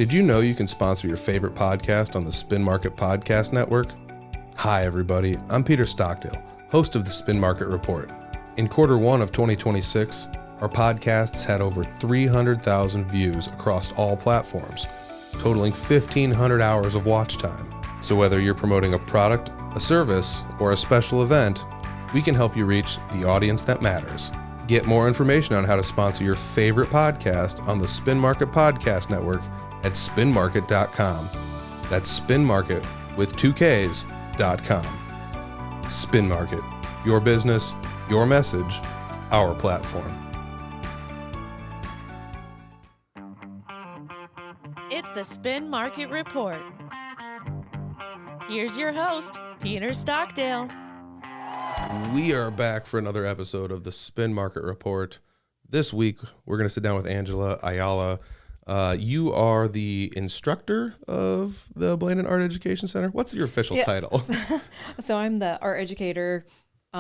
Did you know you can sponsor your favorite podcast on the Spin Market Podcast Network? Hi, everybody. I'm Peter Stockdale, host of the Spin Market Report. In quarter one of 2026, our podcasts had over 300,000 views across all platforms, totaling 1,500 hours of watch time. So whether you're promoting a product, a service, or a special event, we can help you reach the audience that matters. Get more information on how to sponsor your favorite podcast on the Spin Market Podcast Network at spinmarket.com. That's Spin Market with 2Ks.com. Spin Market, your business, your message, our platform. It's the Spin Market Report. Here's your host, Peter Stockdale. We are back for another episode of the Spin Market Report. This week, we're going to sit down with Angela Ayala. You are the instructor of the Blanden Art Education Center. What's your official title? So I'm the art educator /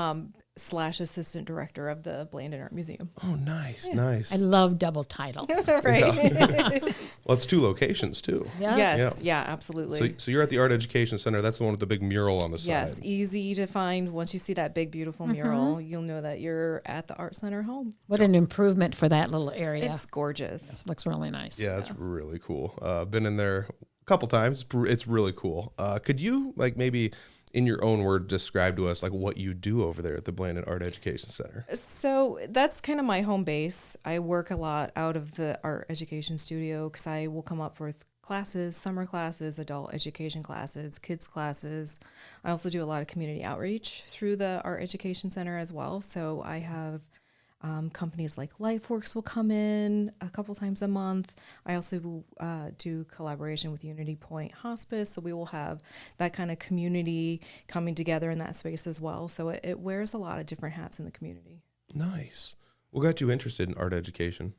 assistant director of the Blanden Art Museum. Oh, nice, nice. I love double titles. Right. Yeah. Well, it's 2 locations, too. Yes. Yeah, absolutely. So you're at the Art Education Center. That's the one with the big mural on the side. Yes, easy to find. Once you see that big, beautiful mural, you'll know that you're at the Art Center home. What an improvement for that little area. It's gorgeous. It looks really nice. Yeah, it's really cool. Been in there a couple times. It's really cool. Could you, maybe in your own word, describe to us what you do over there at the Blanden Art Education Center? So that's kind of my home base. I work a lot out of the art education studio because I will come up with classes, summer classes, adult education classes, kids classes. I also do a lot of community outreach through the art education center as well. So I have companies like LifeWorks will come in a couple times a month. I also will do collaboration with Unity Point Hospice, so we will have that kind of community coming together in that space as well. So it wears a lot of different hats in the community. Nice. What got you interested in art education?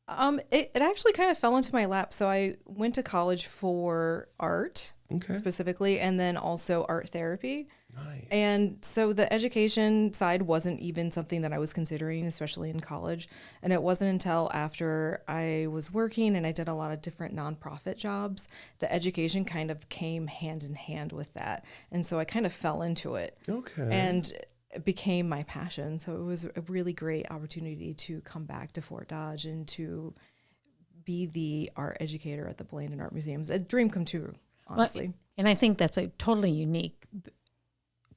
It actually kind of fell into my lap. So I went to college for art specifically, and then also art therapy. Nice. And so the education side wasn't even something that I was considering, especially in college. And it wasn't until after I was working and I did a lot of different nonprofit jobs, the education kind of came hand in hand with that. And so I kind of fell into it. Okay. And it became my passion. So it was a really great opportunity to come back to Fort Dodge and to be the art educator at the Blanden Art Museum. It's a dream come true, honestly. Well, and I think that's a totally unique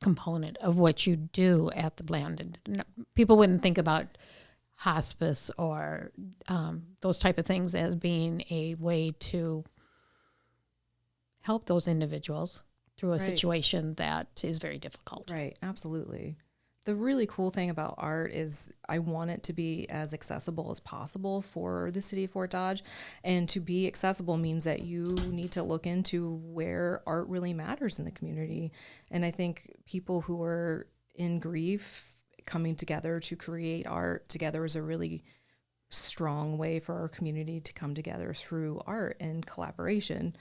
component of what you do at the Blanden. People wouldn't think about hospice or those type of things as being a way to help those individuals through a situation that is very difficult. Right, absolutely. The really cool thing about art is I want it to be as accessible as possible for the city of Fort Dodge. And to be accessible means that you need to look into where art really matters in the community. And I think people who are in grief coming together to create art together is a really strong way for our community to come together through art and collaboration.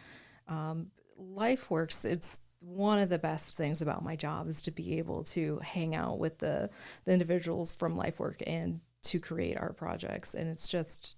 LifeWorks, it's one of the best things about my job is to be able to hang out with the individuals from LifeWork and to create art projects. And it's just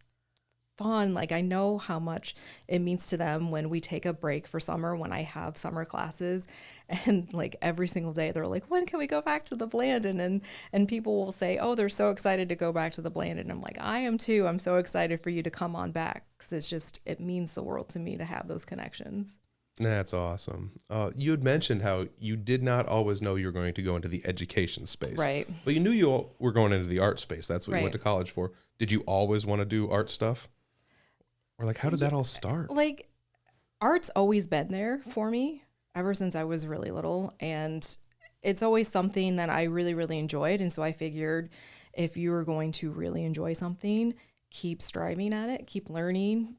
fun. I know how much it means to them when we take a break for summer, when I have summer classes, and every single day they're like, when can we go back to the Blanden? And people will say, oh, they're so excited to go back to the Blanden. I'm like, I am too. I'm so excited for you to come on back because it means the world to me to have those connections. That's awesome. You had mentioned how you did not always know you were going to go into the education space. Right. But you knew you were going into the art space. That's what you Right. went to college for. Did you always want to do art stuff? Or how did that all start? Art's always been there for me ever since I was really little. And it's always something that I really, really enjoyed. And so I figured if you were going to really enjoy something, keep striving at it, keep learning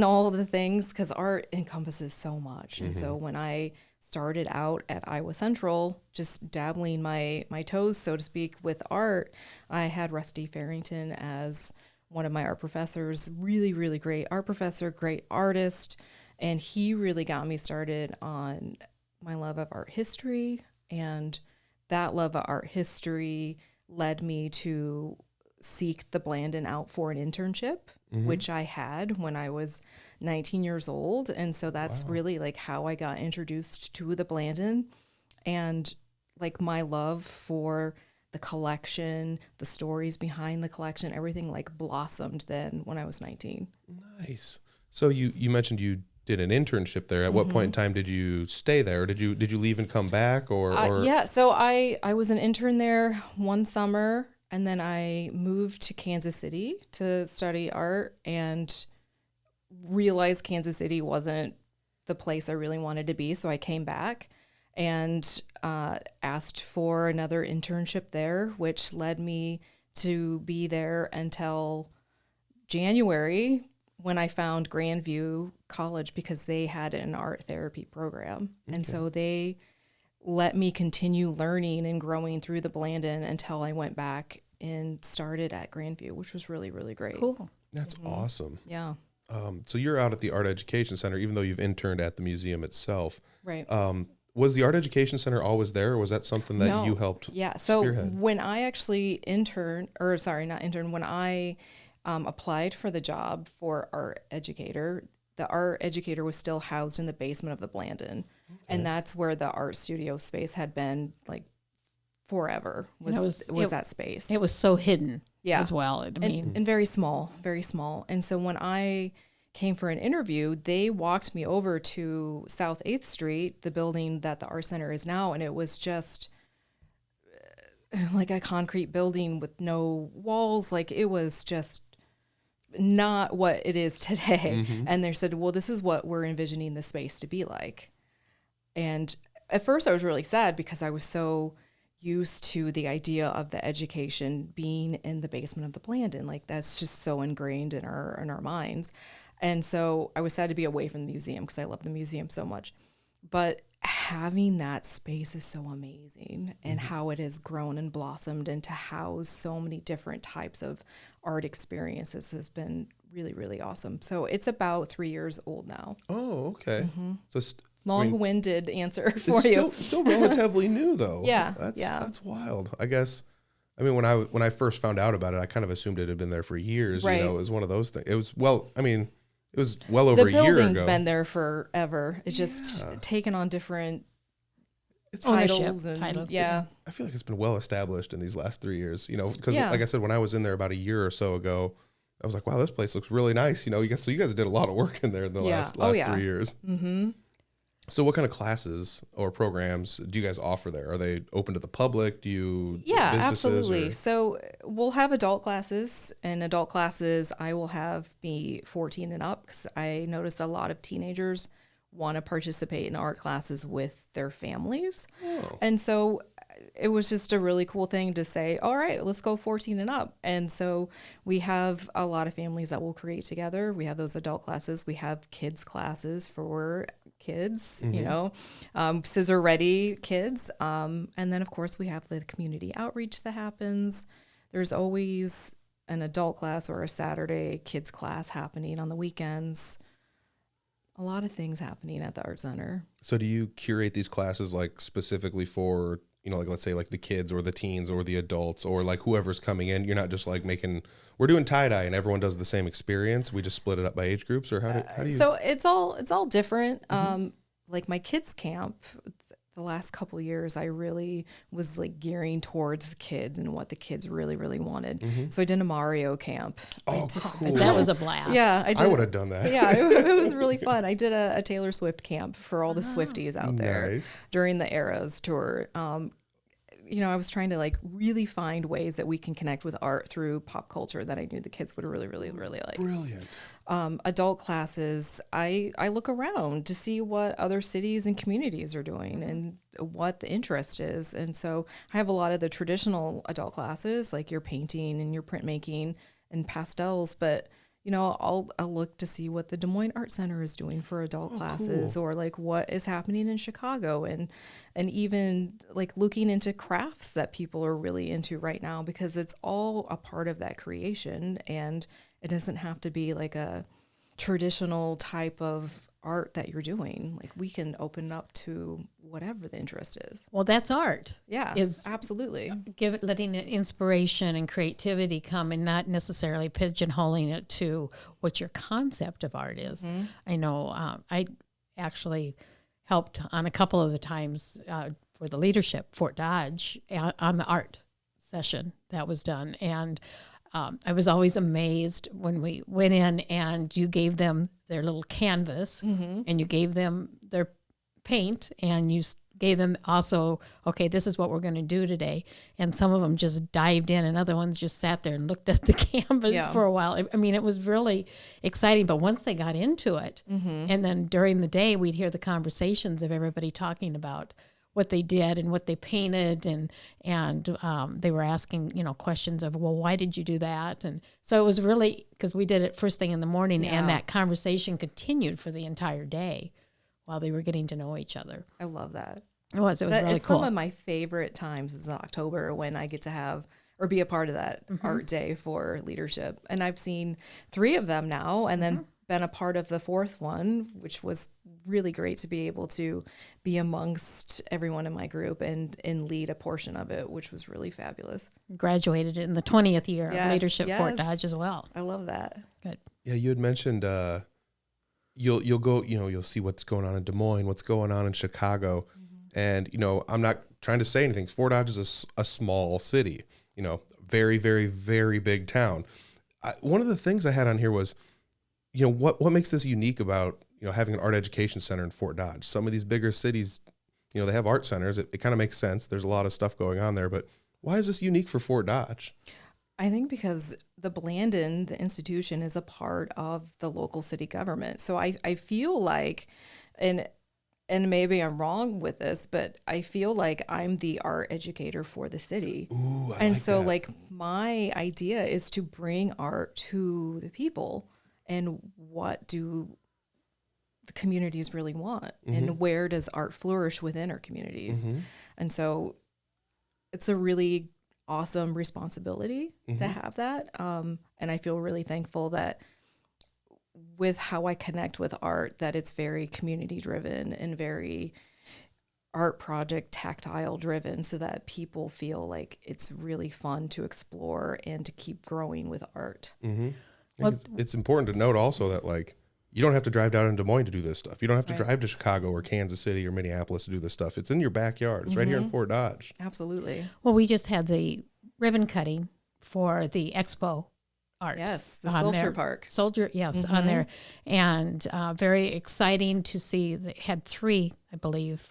all of the things, because art encompasses so much. And so when I started out at Iowa Central, just dabbling my toes, so to speak, with art, I had Rusty Farrington as one of my art professors, really, really great art professor, great artist. And he really got me started on my love of art history. And that love of art history led me to seek the Blanden out for an internship, which I had when I was 19 years old. And so that's really like how I got introduced to the Blanden, and like my love for the collection, the stories behind the collection, everything like blossomed then when I was 19. Nice. So you mentioned you did an internship there. At what point in time did you stay there? Or did you leave and come back or Yeah, so I was an intern there one summer, and then I moved to Kansas City to study art and realized Kansas City wasn't the place I really wanted to be. So I came back and asked for another internship there, which led me to be there until January, when I found Grandview College, because they had an art therapy program. Okay. And so they let me continue learning and growing through the Blanden until I went back and started at Grandview, which was really, really great. Cool. That's awesome. Yeah. So you're out at the Art Education Center, even though you've interned at the museum itself. Right. Was the Art Education Center always there, or was that something that you helped So spearhead? when I actually when I applied for the job for Art Educator, the Art Educator was still housed in the basement of the Blanden. Okay. And that's where the art studio space had been like forever, was that space. It was so hidden as well. And very small, very small. And so when I came for an interview, they walked me over to South 8th Street, the building that the Art Center is now, and it was just like a concrete building with no walls. Like, it was just not what it is today. And they said, well, this is what we're envisioning the space to be like. And at first I was really sad because I was so used to the idea of the education being in the basement of the Blanden. Like, that's just so ingrained in our minds. And so I was sad to be away from the museum because I love the museum so much. But having that space is so amazing, and how it has grown and blossomed and to house so many different types of art experiences has been really, really awesome. So it's about 3 years old now. Oh, okay. So long-winded answer for you. Still relatively new though. Yeah. That's wild. I guess. I mean, when I first found out about it, I kind of assumed it had been there for years. Right. You know, it was one of those things. It was it was well over a year ago. The building's been there forever. It's just taken on different titles. Yeah. I feel like it's been well established in these last 3 years, you know, because like I said, when I was in there about a year or so ago, I was like, wow, this place looks really nice. You know, you guys did a lot of work in there in the last 3 years. Mm-hmm. So what kind of classes or programs do you guys offer there? Are they open to the public? Do you absolutely. So we'll have adult classes, and adult classes I will have be 14 and up, because I noticed a lot of teenagers want to participate in art classes with their families. Oh. And so it was just a really cool thing to say, all right, let's go 14 and up. And so we have a lot of families that will create together. We have those adult classes. We have kids classes for kids, you know, scissor ready kids. And then of course we have the community outreach that happens. There's always an adult class or a Saturday kids class happening on the weekends. A lot of things happening at the Art Center. So do you curate these classes like specifically for, you know, like let's say like the kids or the teens or the adults or like whoever's coming in? You're not just like we're doing tie-dye and everyone does the same experience. We just split it up by age groups, or how do you? So it's all different. Like my kids camp, the last couple of years, I really was like gearing towards kids and what the kids really, really wanted. So I did a Mario camp. Oh, cool. That was a blast. Yeah, I would have done that. Yeah, it was really fun. I did a Taylor Swift camp for all the Swifties out there during the Eras tour. You know, I was trying to like really find ways that we can connect with art through pop culture that I knew the kids would really, really, really like. Brilliant. Adult classes, I look around to see what other cities and communities are doing and what the interest is. And so I have a lot of the traditional adult classes, like your painting and your printmaking and pastels, but you know, I'll look to see what the Des Moines Art Center is doing for adult classes, or like what is happening in Chicago, and even like looking into crafts that people are really into right now, because it's all a part of that creation, and it doesn't have to be like a traditional type of art that you're doing. Like we can open up to whatever the interest is. Well, that's art. Yeah, Is absolutely. letting it inspiration and creativity come, and not necessarily pigeonholing it to what your concept of art is. I know I actually helped on a couple of the times for the leadership, Fort Dodge, on the art session that was done. And I was always amazed when we went in and you gave them their little canvas and you gave them their paint and you gave them also, okay, this is what we're going to do today. And some of them just dived in and other ones just sat there and looked at the canvas for a while. I mean, it was really exciting. But once they got into it, and then during the day, we'd hear the conversations of everybody talking about what they did and what they painted, and they were asking, questions of, well, why did you do that? And so it was really, because we did it first thing in the morning, and that conversation continued for the entire day while they were getting to know each other. I love that. It was really cool. Some of my favorite times is in October when I get to have or be a part of that art day for leadership. And I've seen 3 of them now, and then been a part of the 4th one, which was really great to be able to be amongst everyone in my group and lead a portion of it, which was really fabulous. Graduated in the 20th year of leadership Fort Dodge as well. I love that. Good. Yeah, you had mentioned you'll go, you'll see what's going on in Des Moines, what's going on in Chicago. And, I'm not trying to say anything. Fort Dodge is a small city, very, very, very big town. One of the things I had on here was, what makes this unique about, having an art education center in Fort Dodge? Some of these bigger cities, they have art centers. It kind of makes sense. There's a lot of stuff going on there, but why is this unique for Fort Dodge? I think because the Blanden, the institution, is a part of the local city government. So I feel like, and maybe I'm wrong with this, but I feel like I'm the art educator for the city. Ooh, and so that. My idea is to bring art to the people, and what do the communities really want, and where does art flourish within our communities? And so it's a really awesome responsibility to have that. And I feel really thankful that with how I connect with art, that it's very community driven and very art project tactile driven, so that people feel like it's really fun to explore and to keep growing with art. Well, it's important to note also that you don't have to drive down in Des Moines to do this stuff. You don't have to drive to Chicago or Kansas City or Minneapolis to do this stuff. It's in your backyard. It's right here in Fort Dodge. Absolutely. Well, we just had the ribbon cutting for the expo art. Yes, the Sculpture Park. On there. And very exciting to see. They had 3, I believe,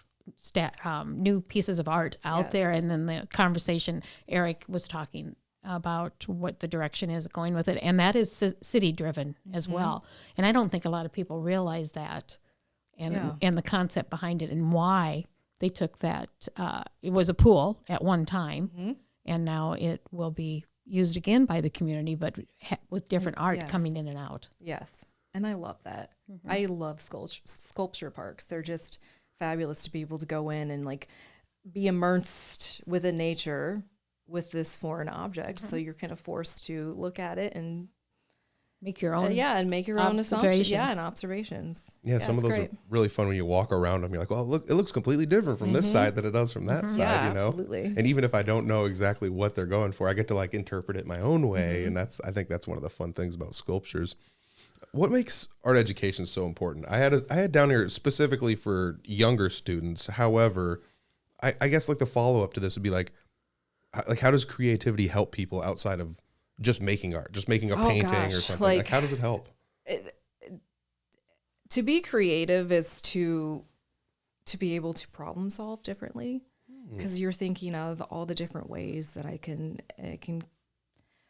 new pieces of art out there. And then the conversation, Eric was talking about what the direction is going with it. And that is city driven as well. And I don't think a lot of people realize that and the concept behind it and why they took that. It was a pool at one time, and now it will be used again by the community, but with different art coming in and out. Yes. And I love that. I love sculpture parks. They're just fabulous to be able to go in and be immersed within nature with this foreign object. So you're kind of forced to look at it and make your own. And make your own assumptions. Yeah, and observations. Yeah, some of those are really fun when you walk around them. You're like, well, look, it looks completely different from this side than it does from that side, absolutely. And even if I don't know exactly what they're going for, I get to interpret it my own way. And I think that's one of the fun things about sculptures. What makes art education so important? I had down here specifically for younger students. However, I guess the follow-up to this would be how does creativity help people outside of just making art, just making a painting or something? How does it help? To be creative is to be able to problem solve differently, because you're thinking of all the different ways that I can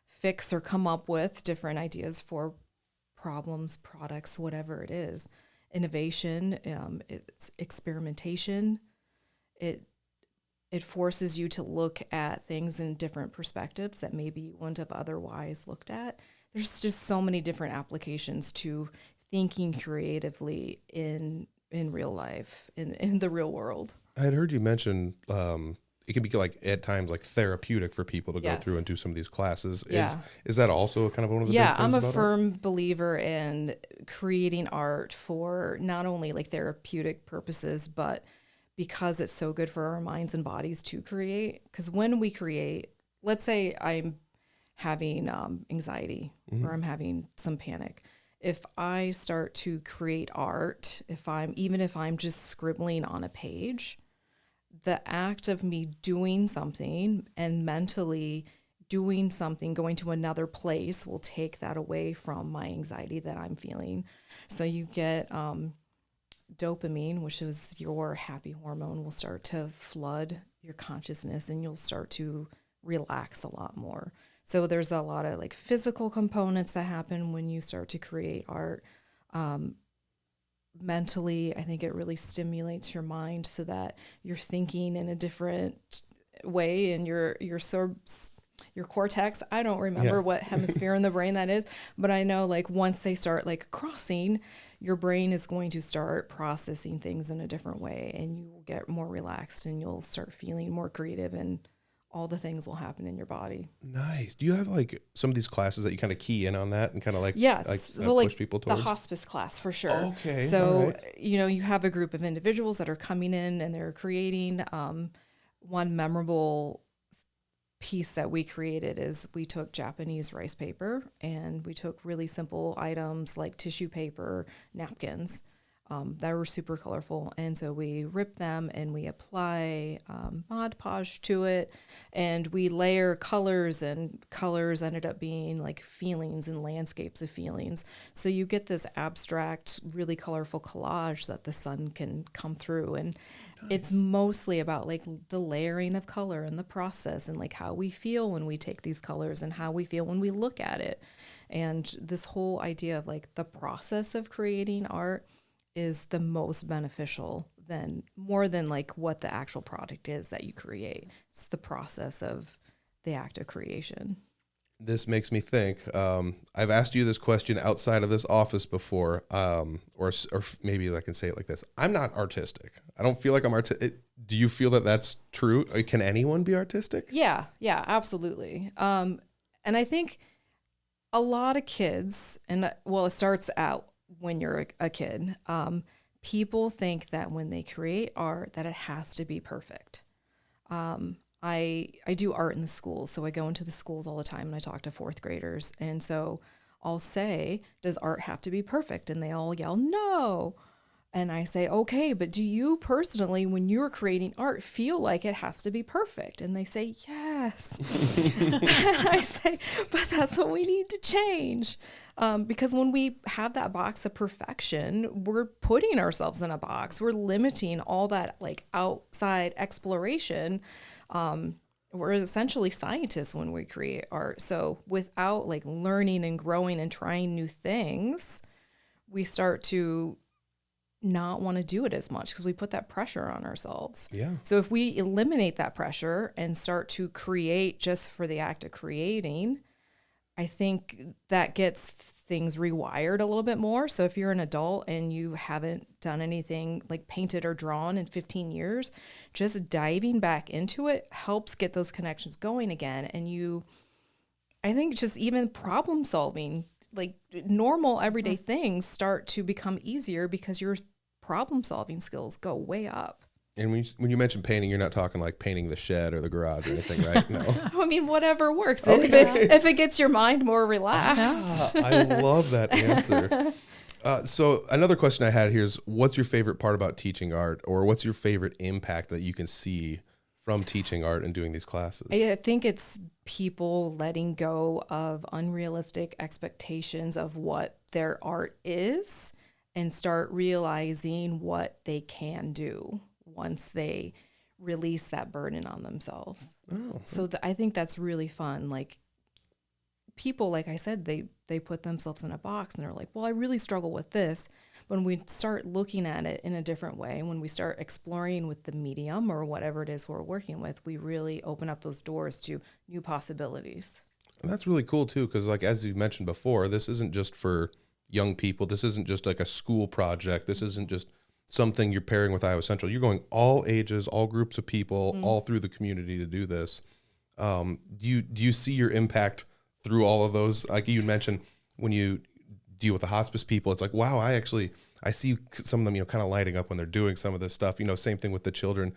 fix or come up with different ideas for problems, products, whatever it is. Innovation, it's experimentation. It forces you to look at things in different perspectives that maybe you wouldn't have otherwise looked at. There's just so many different applications to thinking creatively in real life, in the real world. I had heard you mention it can be like at times like therapeutic for people to go Yes. through and do some of these classes. Yeah. Is that also kind of one of the big Yeah, things I'm a about art? firm believer in creating art for not only like therapeutic purposes, but because it's so good for our minds and bodies to create. Because when we create, let's say I'm having anxiety or I'm having some panic. If I start to create art, even if I'm just scribbling on a page, the act of me doing something and mentally doing something, going to another place, will take that away from my anxiety that I'm feeling. So you get dopamine, which is your happy hormone, will start to flood your consciousness and you'll start to relax a lot more. So there's a lot of like physical components that happen when you start to create art. Mentally, I think it really stimulates your mind so that you're thinking in a different way, and your cortex, I don't remember what hemisphere in the brain that is, but I know like once they start like crossing, your brain is going to start processing things in a different way, and you will get more relaxed and you'll start feeling more creative, and all the things will happen in your body. Nice. Do you have like some of these classes that you kind of key in on that and kind of like, Yes. So push people towards? The hospice class for sure. Okay. So, all right. you have a group of individuals that are coming in and they're creating. One memorable piece that we created is we took Japanese rice paper and we took really simple items like tissue paper, napkins, that were super colorful. And so we rip them and we apply Mod Podge to it, and we layer colors, and colors ended up being like feelings and landscapes of feelings. So you get this abstract, really colorful collage that the sun can come through. And it's mostly about like the layering of color and the process, and like how we feel when we take these colors and how we feel when we look at it. And this whole idea of like the process of creating art is the most beneficial, more than like what the actual product is that you create. It's the process of the act of creation. This makes me think, I've asked you this question outside of this office before, or maybe I can say it like this. I'm not artistic. I don't feel like I'm artistic. Do you feel that that's true? Can anyone be artistic? Yeah, absolutely. And I think a lot of kids, and well, it starts out when you're a kid, people think that when they create art that it has to be perfect. I do art in the schools, so I go into the schools all the time and I talk to fourth graders. And so I'll say, does art have to be perfect? And they all yell, no. And I say, okay, but do you personally, when you're creating art, feel like it has to be perfect? And they say, yes. And I say, but that's what we need to change. Because when we have that box of perfection, we're putting ourselves in a box. We're limiting all that like outside exploration. We're essentially scientists when we create art. So without like learning and growing and trying new things, we start to not want to do it as much because we put that pressure on ourselves. Yeah. So if we eliminate that pressure and start to create just for the act of creating, I think that gets things rewired a little bit more. So if you're an adult and you haven't done anything like painted or drawn in 15 years, just diving back into it helps get those connections going again. And I think just even problem solving, like normal everyday things start to become easier because your problem solving skills go way up. And when you mention painting, you're not talking like painting the shed or the garage or anything, right? No. I mean, whatever works. Okay. If it gets your mind more relaxed. I love that answer. So another question I had here is, what's your favorite part about teaching art, or what's your favorite impact that you can see from teaching art and doing these classes? I think it's people letting go of unrealistic expectations of what their art is and start realizing what they can do once they release that burden on themselves. Oh. So I think that's really fun. Like people, like I said, they put themselves in a box and they're like, well, I really struggle with this. When we start looking at it in a different way, when we start exploring with the medium or whatever it is we're working with, we really open up those doors to new possibilities. And that's really cool too, because like as you mentioned before, this isn't just for young people. This isn't just like a school project. This isn't just something you're pairing with Iowa Central. You're going all ages, all groups of people, all through the community to do this. Do you see your impact through all of those? Like you mentioned, when you deal with the hospice people, it's like, wow, I see some of them, kind of lighting up when they're doing some of this stuff. Same thing with the children.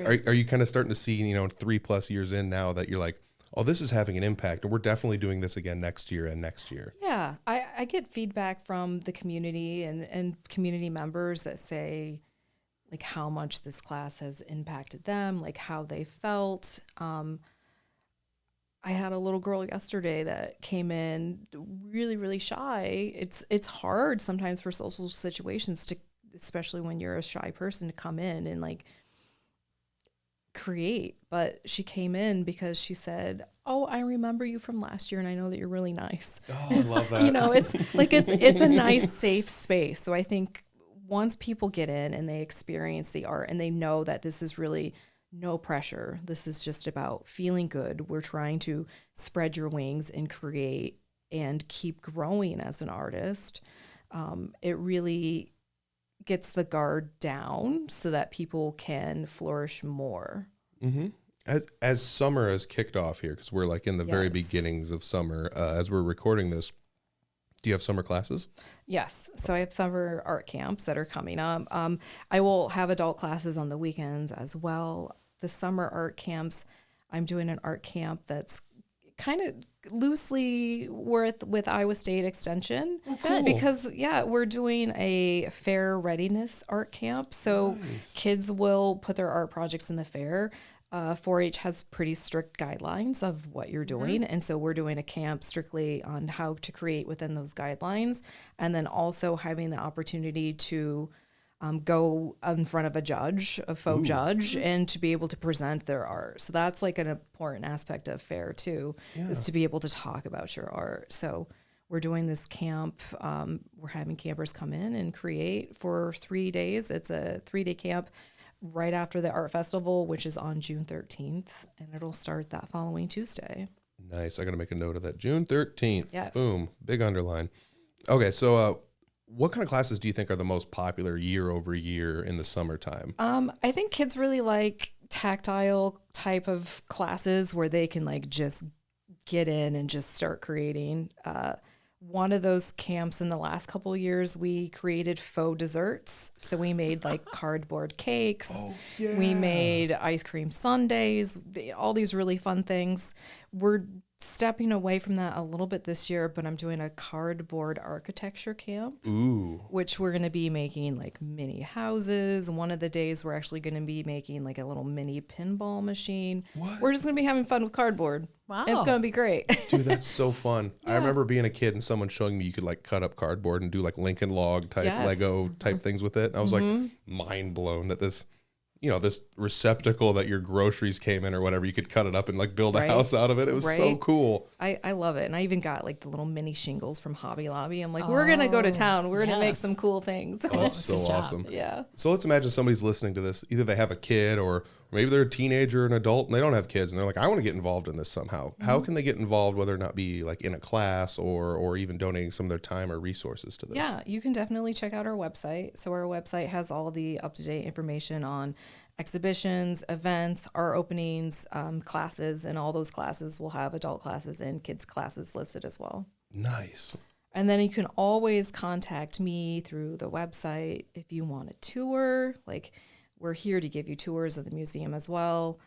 Right. Are you kind of starting to see, 3+ years in now that you're like, oh, this is having an impact, and we're definitely doing this again next year and next year? Yeah, I get feedback from the community and community members that say, like, how much this class has impacted them, like how they felt. I had a little girl yesterday that came in really, really shy. It's hard sometimes for social situations to, especially when you're a shy person, to come in and like create. But she came in because she said, "Oh, I remember you from last year, and I know that you're really nice." Oh, I love that. It's like it's a nice, safe space. So I think once people get in and they experience the art and they know that this is really no pressure. This is just about feeling good. We're trying to spread your wings and create and keep growing as an artist. It really gets the guard down so that people can flourish more. Mm-hmm. As summer has kicked off here, because we're like in the very Yes. beginnings of summer, as we're recording this, do you have summer classes? Yes. So I have summer art camps that are coming up. I will have adult classes on the weekends as well. The summer art camps, I'm doing an art camp that's kind of loosely with Iowa State Extension. Cool. Because, we're doing a fair readiness art camp. So Nice. kids will put their art projects in the fair. 4-H has pretty strict guidelines of what you're doing. And so we're doing a camp strictly on how to create within those guidelines. And then also having the opportunity to go in front of a faux judge, and to be able to present their art. So that's like an important aspect of fair too, is to be able to talk about your art. So we're doing this camp. We're having campers come in and create for 3 days. It's a 3-day camp right after the art festival, which is on June 13th, and it'll start that following Tuesday. Nice. I got to make a note of that. June 13th. Yes. Boom. Big underline. Okay. So, what kind of classes do you think are the most popular year over year in the summertime? I think kids really like tactile type of classes where they can like just get in and just start creating. One of those camps in the last couple of years, we created faux desserts. So we made like cardboard cakes. Oh, yeah. We made ice cream sundaes, all these really fun things. We're stepping away from that a little bit this year, but I'm doing a cardboard architecture camp. Ooh. Which we're going to be making like mini houses. One of the days we're actually going to be making like a little mini pinball machine. What? We're just going to be having fun with cardboard. Wow. It's going to be great. Dude, that's so fun. I remember being a kid and someone showing me you could like cut up cardboard and do like Lincoln log type Yes. Lego type things with it. And I was like mind blown that this, this receptacle that your groceries came in or whatever, you could cut it up and like build a Right. house out of it. It was so Right. cool. I love it. And I even got like the little mini shingles from Hobby Lobby. I'm like, we're going to go to town. We're going to make yes. some cool things. Oh, that's so Good job. awesome. Yeah. So let's imagine somebody's listening to this. Either they have a kid or maybe they're a teenager or an adult and they don't have kids and they're like, I want to get involved in this somehow. How can they get involved, whether or not be like in a class or even donating some of their time or resources to this? Yeah, you can definitely check out our website. So our website has all the up-to-date information on exhibitions, events, art openings, classes, and all those classes will have adult classes and kids classes listed as well. Nice. And then you can always contact me through the website if you want a tour. Like, we're here to give you tours of the museum as well.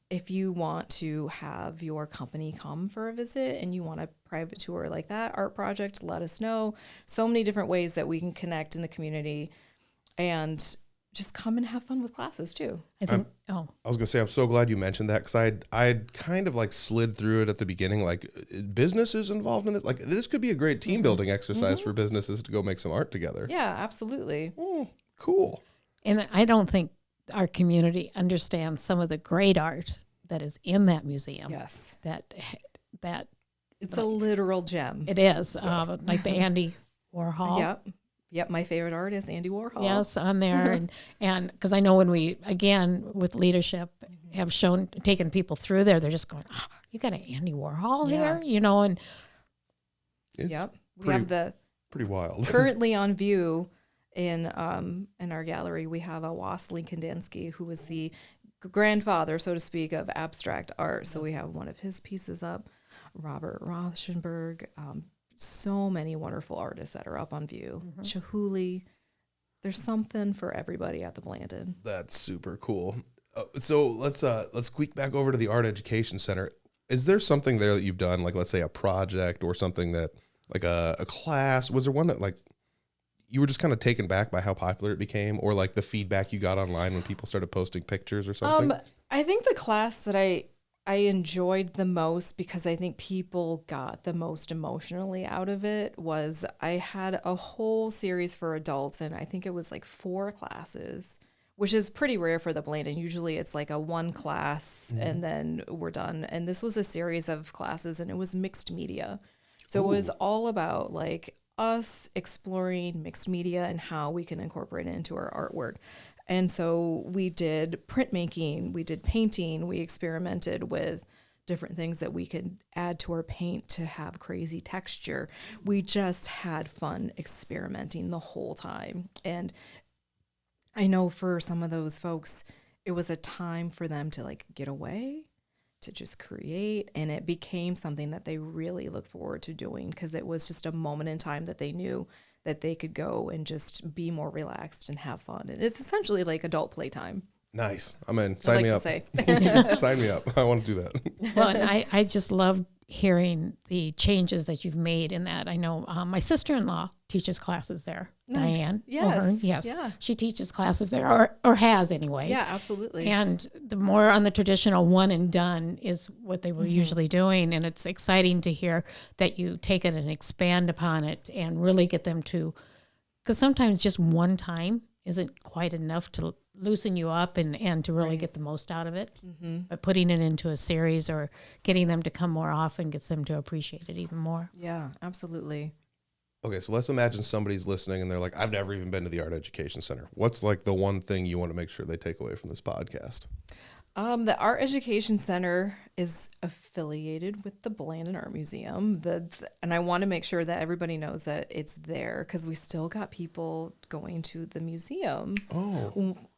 If you want to have your company come for a visit and you want a private tour like that, art project, let us know. So many different ways that we can connect in the community and just come and have fun with classes too. I think, I was going to say, I'm so glad you mentioned that because I'd kind of like slid through it at the beginning, like businesses involved in this. Like this could be a great team building exercise for businesses to go make some art together. Yeah, absolutely. Cool. and I don't think our community understands some of the great art that is in that museum. Yes. That It's a literal gem. it is, like the Andy Warhol. Yep. My favorite artist, Andy Warhol. Yes, on there, and because I know when we again with leadership have taken people through there, they're just going, oh, you got an Andy Warhol Yeah. here, and It's Yep. We pretty, have the pretty wild. currently on view in our gallery, we have a Wassily Kandinsky, who was the grandfather, so to speak, of abstract art. So we have one of his pieces up, Robert Rauschenberg, so many wonderful artists that are up on view. Chihuly. There's something for everybody at the Blanden. That's super cool. So let's squeak back over to the Art Education Center. Is there something there that you've done, like let's say a project or something that, like a class? Was there one that like you were just kind of taken back by how popular it became, or like the feedback you got online when people started posting pictures or something? I think the class that I enjoyed the most, because I think people got the most emotionally out of it, was I had a whole series for adults, and I think it was like 4 classes, which is pretty rare for the Blanden. Usually it's like a 1 class and then we're done. And this was a series of classes, and it was mixed media. So It was all about like us exploring mixed media and how we can incorporate it into our artwork. And so we did printmaking, we did painting, we experimented with different things that we could add to our paint to have crazy texture. We just had fun experimenting the whole time. And I know for some of those folks, it was a time for them to like get away, to just create, and it became something that they really look forward to doing, because it was just a moment in time that they knew that they could go and just be more relaxed and have fun. And it's essentially like adult playtime. Nice. I'm in. Sign me up. Say. Sign me up. I want to do that. Well, and I just love hearing the changes that you've made in that. I know my sister-in-law teaches classes there. Nice. Diane. Yes. O'Hearn. Yes. Yeah. She teaches classes there, or has anyway. Yeah, absolutely. And the more on the traditional one and done is what they were usually doing. And it's exciting to hear that you take it and expand upon it and really get them to, because sometimes just one time isn't quite enough to loosen you up and to really get the most out of it. But putting it into a series or getting them to come more often gets them to appreciate it even more. Yeah, absolutely. Okay, so let's imagine somebody's listening and they're like, I've never even been to the Art Education Center. What's like the one thing you want to make sure they take away from this podcast? The Art Education Center is affiliated with the Blanden Art Museum. And I want to make sure that everybody knows that it's there, because we still got people going to the museum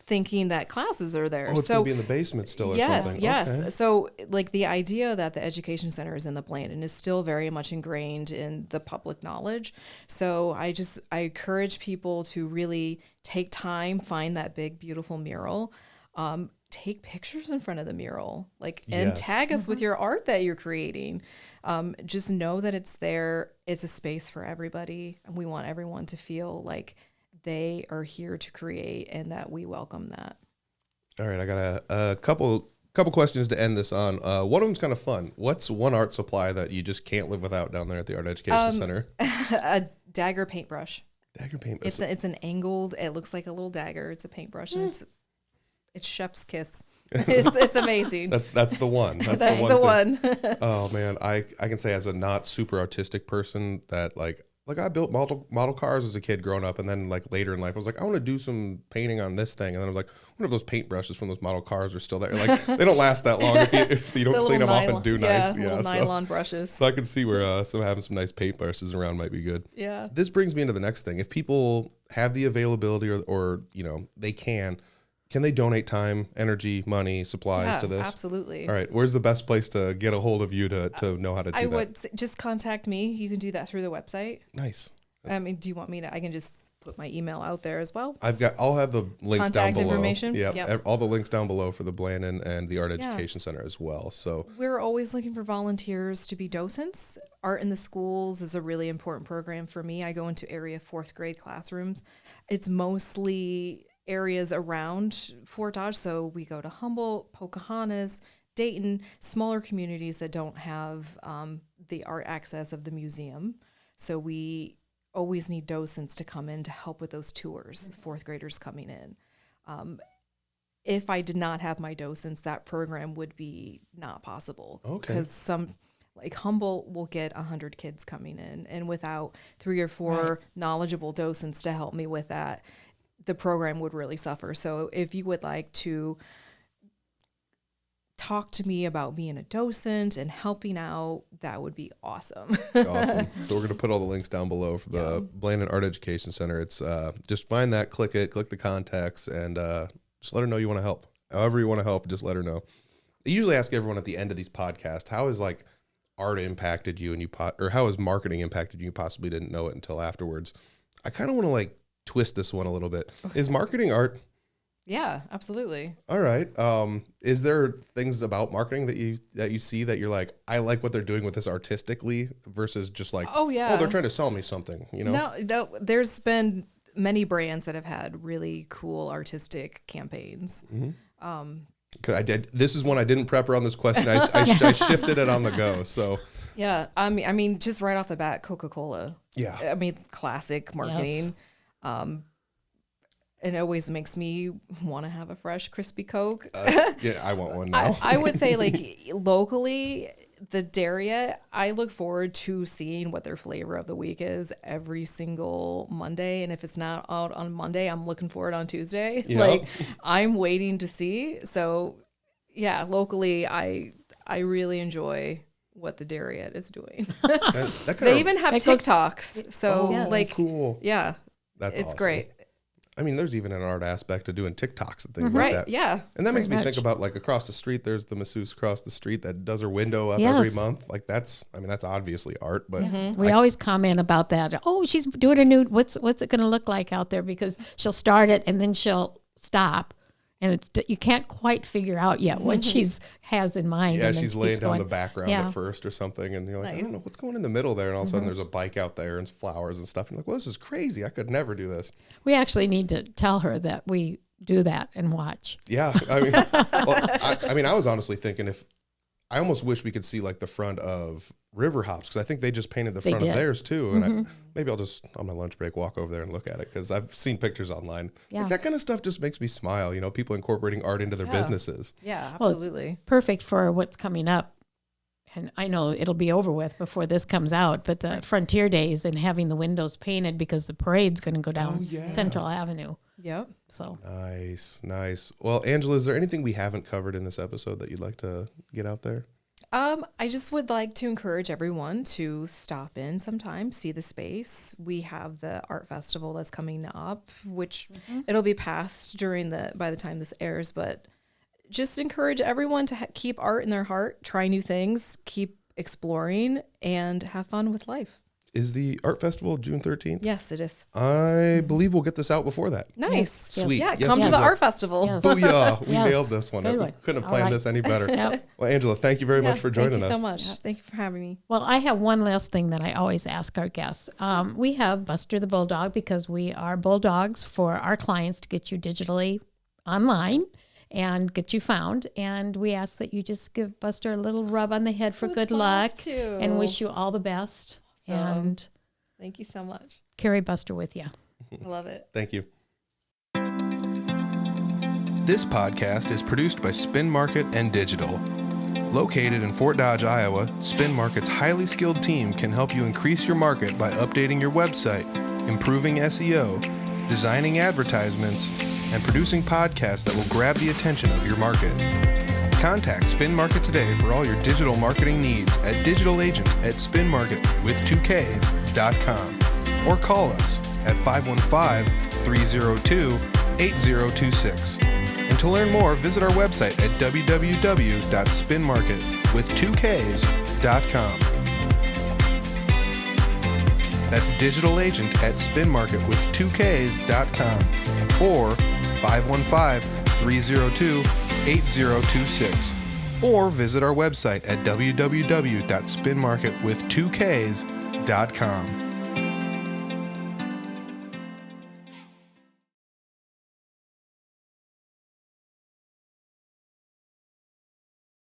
thinking that classes are there. Oh, it's going to be in the basement still or something. Yes. Okay. So like the idea that the Education Center is in the Blanden is still very much ingrained in the public knowledge. So I encourage people to really take time, find that big, beautiful mural, take pictures in front of the mural, and tag us with your art that you're creating. Just know that it's there. It's a space for everybody. And we want everyone to feel like they are here to create and that we welcome that. All right. I got a couple questions to end this on. One of them's kind of fun. What's one art supply that you just can't live without down there at the Art Education Center? A dagger paintbrush. Dagger paint. It's an angled, it looks like a little dagger. It's a paintbrush, and it's chef's kiss. It's amazing. That's the one. That's the one. Oh man, I can say as a not super artistic person that like I built model cars as a kid growing up, and then like later in life I was like, I want to do some painting on this thing, and then I was like, I wonder if those paintbrushes from those model cars are still there. Like they don't last that long if you don't clean them off and do nice. Yeah, little nylon brushes. So I can see where having some nice paintbrushes around might be good. Yeah. This brings me into the next thing. If people have the availability or they can they donate time, energy, money, supplies to this? Absolutely. All right. Where's the best place to get a hold of you to know how to do that? I would just contact me. You can do that through the website. Nice. I mean, do you want me to? I can just put my email out there as well. I'll have the links Contact down below. information. Yeah. Yep. All the links down below for the Blanden and the Art Education Center as well. So we're always looking for volunteers to be docents. Art in the Schools is a really important program for me. I go into area 4th grade classrooms. It's mostly areas around Fort Dodge. So we go to Humboldt, Pocahontas, Dayton, smaller communities that don't have the art access of the museum. So we always need docents to come in to help with those tours, 4th graders coming in. If I did not have my docents, that program would be not possible. Okay. Because like Humboldt will get 100 kids coming in, and without 3 or 4 knowledgeable docents to help me with that, the program would really suffer. So if you would like to talk to me about being a docent and helping out, that would be awesome. Awesome. So we're going to put all the links down below for the Blanden Art Education Center. It's just find that, click the contacts, and just let her know you want to help. However you want to help, just let her know. I usually ask everyone at the end of these podcasts, how has like art impacted you, and or how has marketing impacted you? You possibly didn't know it until afterwards. I kind of want to like twist this one a little bit. Is marketing art? Yeah, absolutely. All right. Is there things about marketing that you see that you're like, I like what they're doing with this artistically versus just like, oh yeah, they're trying to sell me something, you know? No, there's been many brands that have had really cool artistic campaigns. Mm-hmm. This is one I didn't prep her on this question. I shifted it on the go. So yeah, I mean, just right off the bat, Coca-Cola. Yeah. I mean, classic marketing. Yes. It always makes me want to have a fresh, crispy Coke. Yeah, I want one now. I would say, like, locally, the Daria, I look forward to seeing what their flavor of the week is every single Monday. And if it's not out on Monday, I'm looking for it on Tuesday. Yep. Like, I'm waiting to see. So, yeah, locally, I really enjoy what the Daria is doing. They even have TikToks. So, like, cool. Yeah, it's awesome. Great. I mean, there's even an art aspect to doing TikToks and things like that. Yeah. And that makes me think about, like, across the street, there's the masseuse across the street that does her window up every month. Like, that's obviously art, but we always comment about that. Oh, she's doing a new, what's it going to look like out there? Because she'll start it and then she'll stop. And you can't quite figure out yet what has in mind. Yeah, she's laying down the background at first or something. And you're like, I don't know, what's going in the middle there? And all of a sudden there's a bike out there and flowers and stuff. And you're like, well, this is crazy. I could never do this. We actually need to tell her that we do that and watch. Yeah. I mean, I was honestly thinking I almost wish we could see like the front of River Hops, because I think they just painted the front of theirs too. And maybe I'll just on my lunch break walk over there and look at it, because I've seen pictures online. Yeah. Like, that kind of stuff just makes me smile. You know, people incorporating art into their businesses. Yeah, absolutely. Well, it's perfect for what's coming up. And I know it'll be over with before this comes out, but the Frontier Days and having the windows painted, because the parade's going to go down Central Avenue. Yep. So nice. Well, Angela, is there anything we haven't covered in this episode that you'd like to get out there? I just would like to encourage everyone to stop in sometime, see the space. We have the art festival that's coming up, which it'll be past by the time this airs, but just encourage everyone to keep art in their heart, try new things, keep exploring, and have fun with life. Is the art festival June 13th? Yes, it is. I believe we'll get this out before that. Nice. Sweet. Yeah, come to the art festival. Yes. Booyah. We nailed this one. Good We one. couldn't have planned this any better. Well, Angela, thank you very much for joining us. Thank you so much. Thank you for having me. Well, I have one last thing that I always ask our guests. We have Buster the Bulldog, because we are bulldogs for our clients to get you digitally online and get you found. And we ask that you just give Buster a little rub on the head for good luck and wish you all the best. And thank you so much. Carry Buster with you. I love it. Thank you. This podcast is produced by Spin Market and Digital. Located in Fort Dodge, Iowa, Spin Market's highly skilled team can help you increase your market by updating your website, improving SEO, designing advertisements, and producing podcasts that will grab the attention of your market. Contact Spin Market today for all your digital marketing needs at digitalagent@spinmarket.com or call us at 515-302-8026. And to learn more, visit our website at www.spinmarket.com. That's digitalagent@spinmarket.com or 515-302-8026. Or visit our website at www.spinmarket.com.